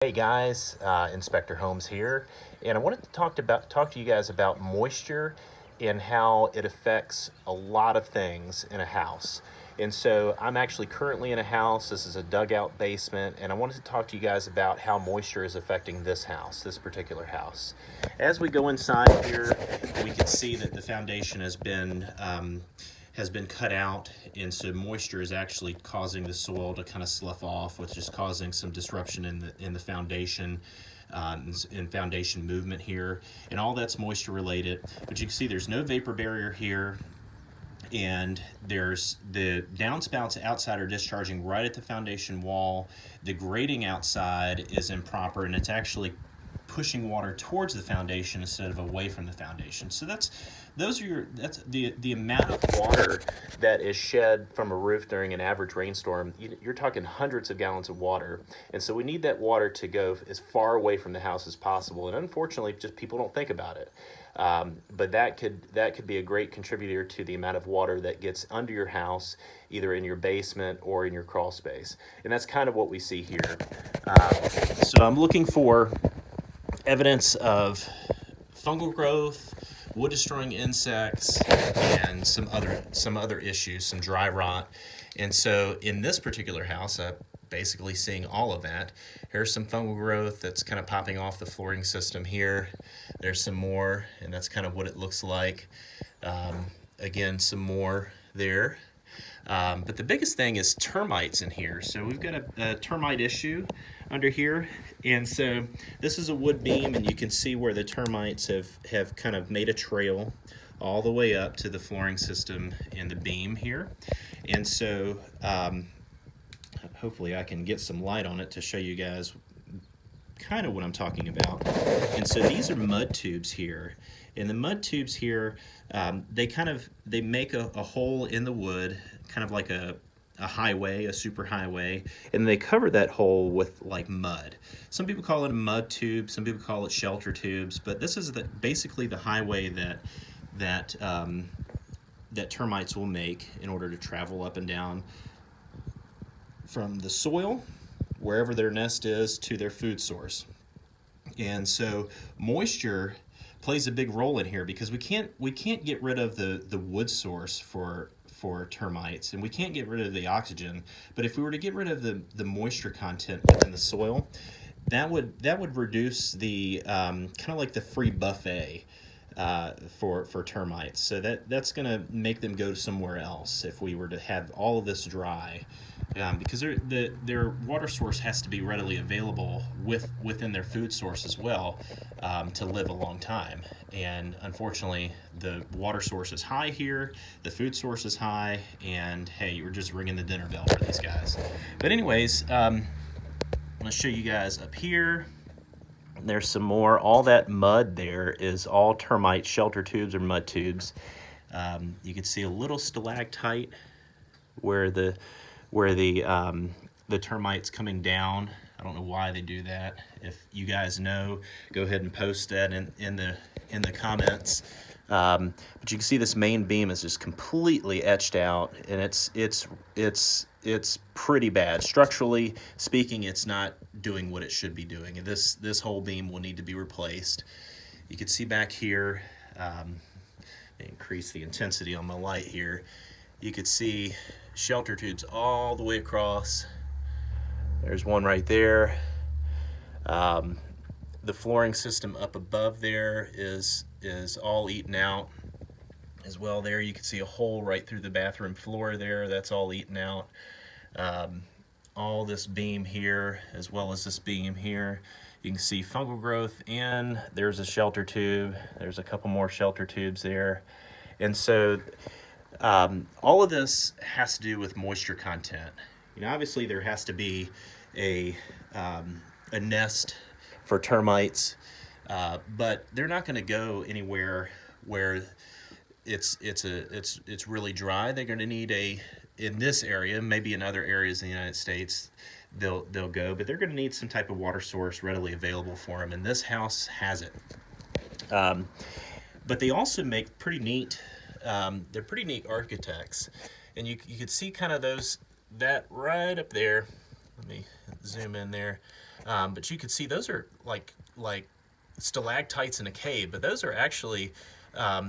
Hey guys, Inspector Holmes here, and I wanted to talk to you guys about moisture and how it affects a lot of things in a house. And so I'm actually currently in a house. This is a dugout basement, and I wanted to talk to you guys about how moisture is affecting this house, this particular house. As we go inside here, we can see that the foundation has been cut out, and so moisture is actually causing the soil to kind of slough off, which is causing some disruption in the foundation, in foundation movement here, and all that's moisture related. But you can see there's no vapor barrier here, and there's the downspouts outside are discharging right at the foundation wall. The grading outside is improper, and it's actually pushing water towards the foundation instead of away from the foundation. So that's the amount of water that is shed from a roof during an average rainstorm. You're talking hundreds of gallons of water, and so we need that water to go as far away from the house as possible. And unfortunately, just people don't think about it. But that could be a great contributor to the amount of water that gets under your house, either in your basement or in your crawl space. And that's kind of what we see here. So I'm looking for evidence of fungal growth, wood destroying insects, and some other issues, some dry rot. And so in this particular house, I'm basically seeing all of that. Here's some fungal growth that's kind of popping off the flooring system here. There's some more, and that's kind of what it looks like. Again, some more there. But the biggest thing is termites in here. So we've got a termite issue under here. And so this is a wood beam, and you can see where the termites have kind of made a trail all the way up to the flooring system and the beam here. And so hopefully I can get some light on it to show you guys kind of what I'm talking about. And so these are mud tubes here. And the mud tubes here, they make a hole in the wood, kind of like a highway, a super highway, and they cover that hole with like mud. Some people call it a mud tube, some people call it shelter tubes, but this is basically the highway that termites will make in order to travel up and down from the soil, wherever their nest is, to their food source. And so moisture plays a big role in here because we can't get rid of the wood source for termites, and we can't get rid of the oxygen. But if we were to get rid of the moisture content within the soil, that would reduce the kind of like the free buffet for termites. So that's going to make them go somewhere else if we were to have all of this dry. Because their water source has to be readily available within their food source as well, to live a long time. And unfortunately, the water source is high here, the food source is high, and hey, we're just ringing the dinner bell for these guys. But anyways, I'm going to show you guys up here. There's some more. All that mud there is all termite shelter tubes or mud tubes. You can see a little stalactite where the termites coming down. I don't know why they do that. If you guys know, go ahead and post that in the comments. But you can see this main beam is just completely etched out, and it's pretty bad. Structurally speaking, it's not doing what it should be doing. And this whole beam will need to be replaced. You can see back here, increase the intensity on my light here. You could see shelter tubes all the way across. There's one right there. The flooring system up above there is all eaten out as well. There you can see a hole right through the bathroom floor there. That's all eaten out. All this beam here as well as this beam here. You can see fungal growth in. There's a shelter tube. There's a couple more shelter tubes there. And so all of this has to do with moisture content. Obviously there has to be a nest for termites, but they're not going to go anywhere where it's really dry. They're going to need in this area, maybe in other areas in the United States, they'll go, but they're going to need some type of water source readily available for them, and this house has it. But they also make pretty neat. They're pretty neat architects, and you could see kind of that right up there. Let me zoom in there. But you can see those are like stalactites in a cave, but those are actually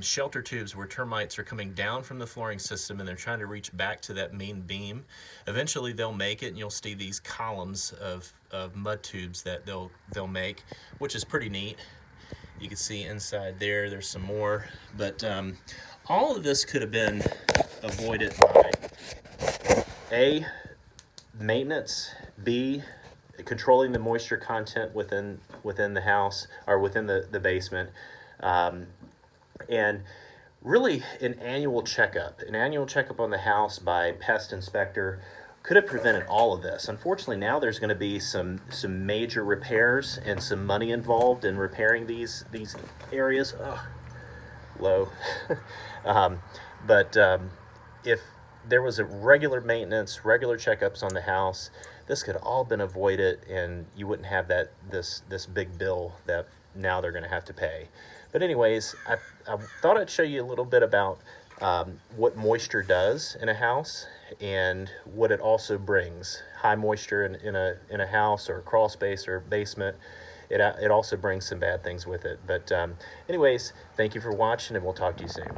shelter tubes where termites are coming down from the flooring system and they're trying to reach back to that main beam. Eventually they'll make it, and you'll see these columns of mud tubes that they'll make, which is pretty neat. You can see inside there's some more, but all of this could have been avoided by A, maintenance, B, controlling the moisture content within the house or within the basement, and really an annual checkup. An annual checkup on the house by pest inspector could have prevented all of this. Unfortunately, now there's going to be some major repairs and some money involved in repairing these areas. Oh, low. um, but if there was a regular maintenance, regular checkups on the house, this could all been avoided, and you wouldn't have this big bill that now they're going to have to pay. But anyways, I thought I'd show you a little bit about what moisture does in a house and what it also brings. High moisture in a house or a crawl space or basement, it also brings some bad things with it. But anyways, thank you for watching, and we'll talk to you soon.